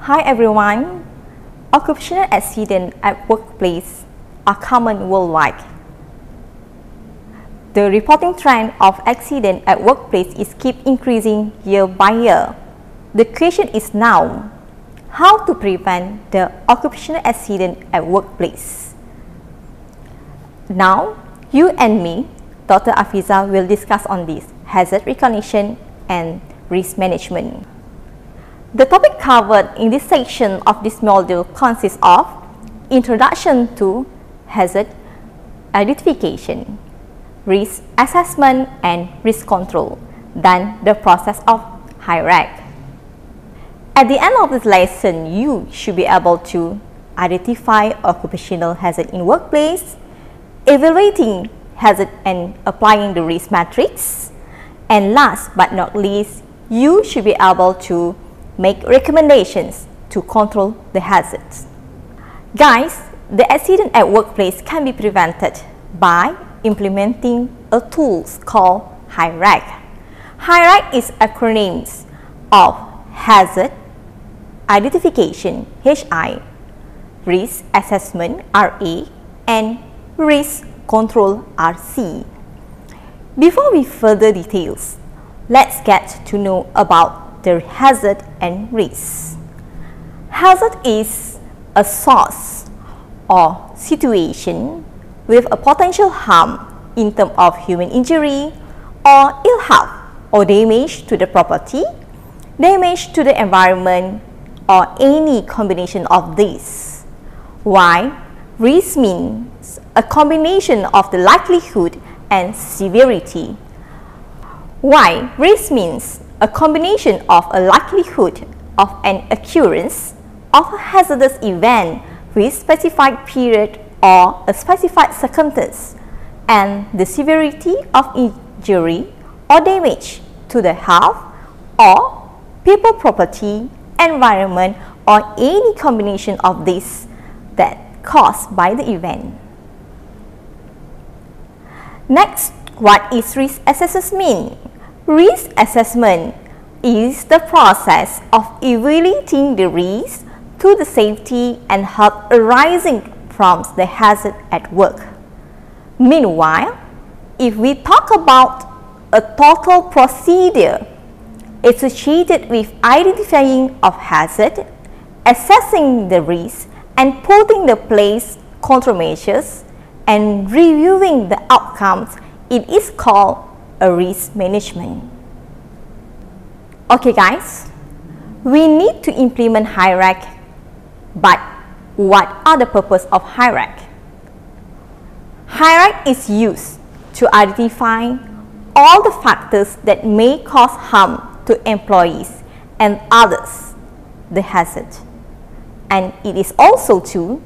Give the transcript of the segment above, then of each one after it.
Hi everyone. Occupational accidents at workplace are common worldwide. The reporting trend of accidents at workplace is keep increasing year by year. The question is now, how to prevent the occupational accident at workplace? Now, you and me, Dr. Afiza, will discuss on this hazard recognition and risk management. The topic covered in this section of this module consists of introduction to hazard identification, risk assessment and risk control, then the process of hierarchy. At the end of this lesson, you should be able to identify occupational hazard in workplace, evaluating hazard and applying the risk matrix, and last but not least, you should be able to make recommendations to control the hazards. Guys, the accident at workplace can be prevented by implementing a tool called HIRAC. HIRAC is acronyms of hazard identification (HI), risk assessment (RA), and risk control (RC). Before we further details, let's get to know about the hazard and risk. Hazard is a source or situation with a potential harm in terms of human injury or ill health or damage to the property, damage to the environment, or any combination of these. While risk means a combination of the likelihood and severity. Why risk means a combination of a likelihood of an occurrence of a hazardous event with specified period or a specified circumstance, and the severity of injury or damage to the health or people, property, environment, or any combination of these that caused by the event. Next, what is risk assessment mean? Risk assessment is the process of evaluating the risk to the safety and health arising from the hazard at work. Meanwhile, if we talk about a total procedure associated with identifying of hazard, assessing the risk, and putting in place countermeasures and reviewing the outcomes, it is called a risk management. Okay guys, we need to implement HIRAC, but what are the purpose of HIRAC? HIRAC is used to identify all the factors that may cause harm to employees and others, the hazard. And it is also to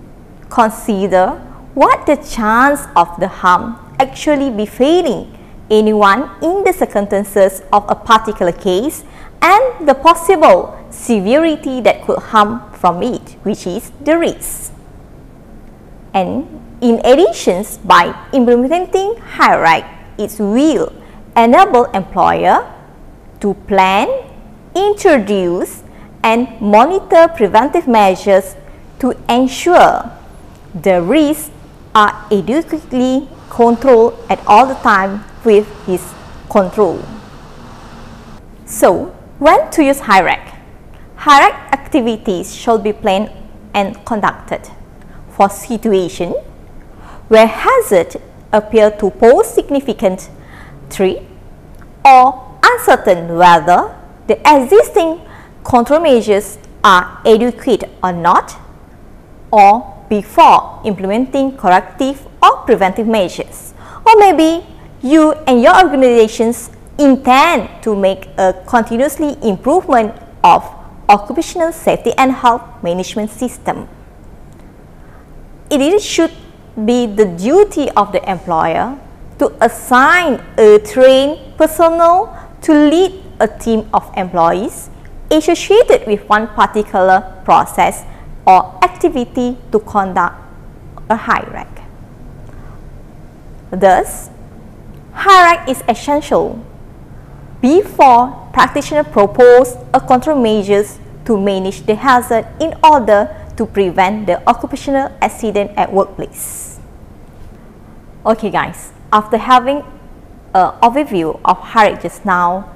consider what the chance of the harm actually befalling anyone in the circumstances of a particular case and the possible severity that could harm from it, which is the risk. And in addition, by implementing HIRAC, it will enable employer to plan, introduce, and monitor preventive measures to ensure the risks are adequately controlled at all the time with his control. So, when to use HIRAC? HIRAC activities should be planned and conducted for situations where hazards appear to pose significant threat or uncertain whether the existing countermeasures are adequate or not, or before implementing corrective or preventive measures, or maybe you and your organizations intend to make a continuously improvement of occupational safety and health management system. It should be the duty of the employer to assign a trained personnel to lead a team of employees associated with one particular process or activity to conduct a HIRAC. Thus, HIRAC is essential before practitioners propose a countermeasures to manage the hazard in order to prevent the occupational accident at workplace. Okay guys, after having an overview of HIRAC just now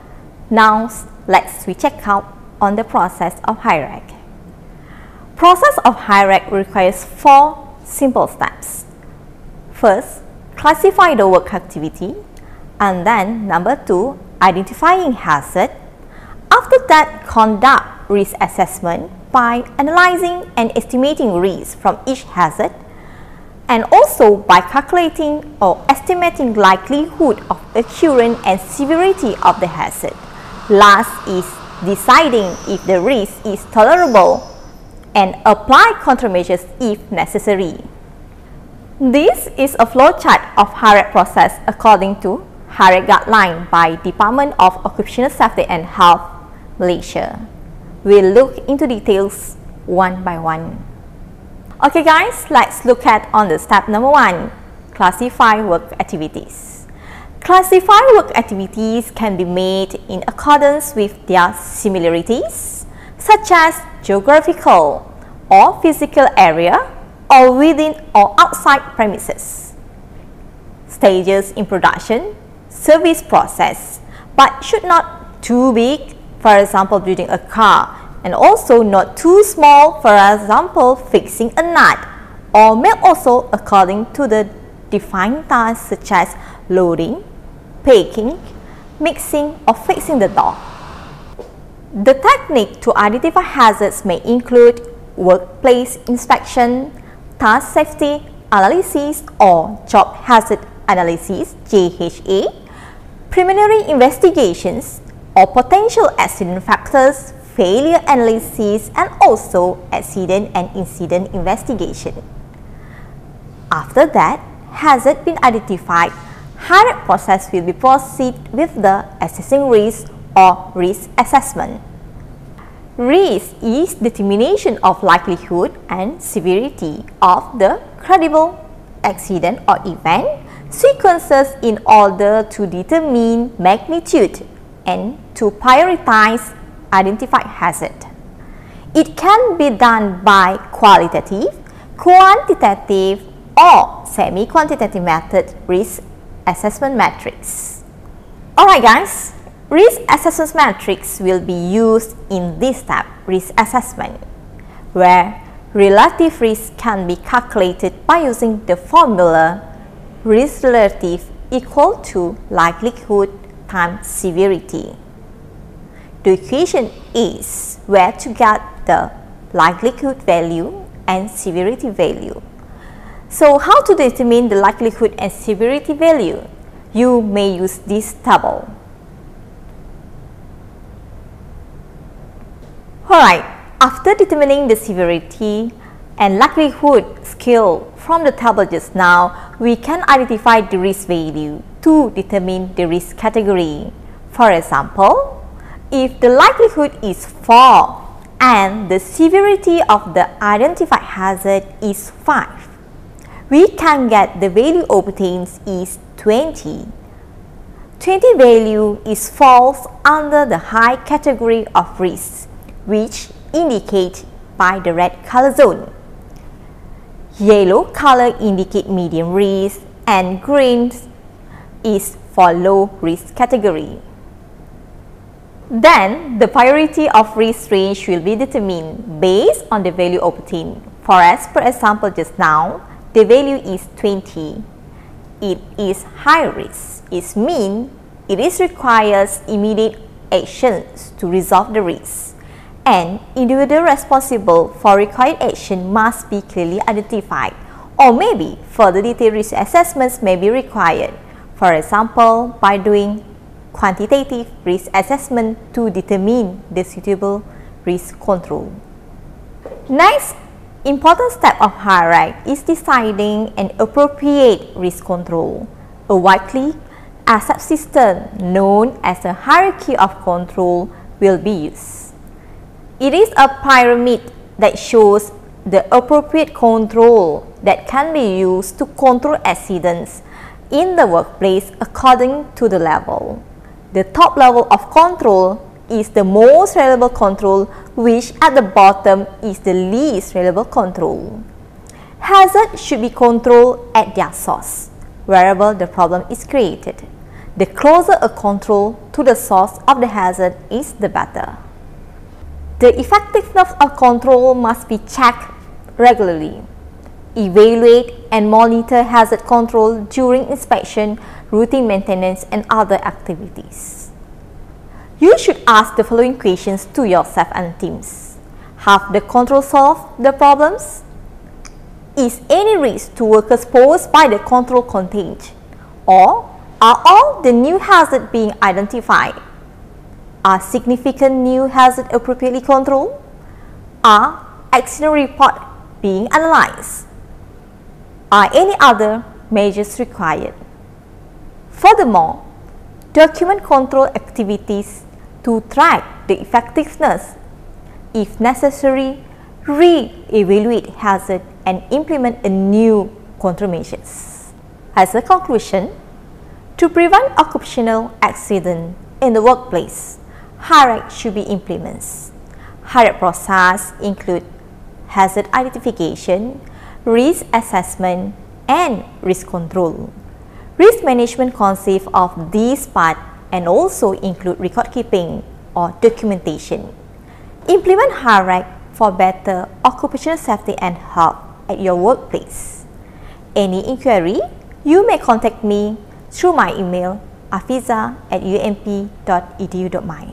let's check out on the process of HIRAC. Process of HIRAC requires 4 simple steps. First, classify the work activity, and then number 2, identifying hazard. After that, conduct risk assessment by analyzing and estimating risk from each hazard, and also by calculating or estimating likelihood of occurrence and severity of the hazard. Last is deciding if the risk is tolerable and apply countermeasures if necessary. This is a flowchart of HIRAC process according to HIRAC guideline by Department of Occupational Safety and Health, Malaysia. We'll look into details one by one. Okay guys, let's look at on the step number 1, classify work activities. Classify work activities can be made in accordance with their similarities, such as geographical or physical area, or within or outside premises. Stages in production, service process, but should not too big, for example building a car, and also not too small, for example fixing a nut, or may also according to the defined tasks such as loading, packing, mixing, or fixing the door. The technique to identify hazards may include workplace inspection, task safety analysis or job hazard analysis (JHA), preliminary investigations or potential accident factors, failure analysis, and also accident and incident investigation. After that, hazard been identified, HIRAC process will be proceed with the assessing risk or risk assessment. Risk is determination of likelihood and severity of the credible accident or event sequences in order to determine magnitude and to prioritize identified hazard. It can be done by qualitative, quantitative, or semi-quantitative method risk assessment matrix. Alright guys, risk assessment matrix will be used in this step, risk assessment, where relative risk can be calculated by using the formula risk relative equal to likelihood times severity. The equation is where to get the likelihood value and severity value. So how to determine the likelihood and severity value? You may use this table. Alright, after determining the severity and likelihood scale from the table just now, we can identify the risk value to determine the risk category. For example, if the likelihood is 4 and the severity of the identified hazard is 5, we can get the value obtained is 20. 20 value is falls under the high category of risk, which indicate by the red color zone. Yellow color indicate medium risk and green is for low risk category. Then the priority of risk range will be determined based on the value obtained. For as per example just now, the value is 20. It is high risk. It means it is requires immediate actions to resolve the risk, and individual responsible for required action must be clearly identified, or maybe further detailed risk assessments may be required. For example, by doing quantitative risk assessment to determine the suitable risk control. Next important step of HIRAC is deciding an appropriate risk control. A widely accepted system known as a hierarchy of control will be used. It is a pyramid that shows the appropriate control that can be used to control accidents in the workplace according to the level. The top level of control is the most reliable control, which at the bottom is the least reliable control. Hazard should be controlled at their source, wherever the problem is created. The closer a control to the source of the hazard is, the better. The effectiveness of control must be checked regularly. Evaluate and monitor hazard control during inspection, routine maintenance, and other activities. You should ask the following questions to yourself and teams. Have the control solved the problems? Is any risk to workers posed by the control contained? Or are all the new hazards being identified? Are significant new hazards appropriately controlled? Are accident reports being analyzed? Are any other measures required? Furthermore, document control activities to track the effectiveness. If necessary, re-evaluate hazard and implement a new countermeasures. As a conclusion, to prevent occupational accident in the workplace, HARAC should be implemented. HARAC process include hazard identification, risk assessment, and risk control. Risk management consists of these parts and also include record keeping or documentation. Implement HARAC for better occupational safety and health at your workplace. Any inquiry, you may contact me through my email afiza@ump.edu.my.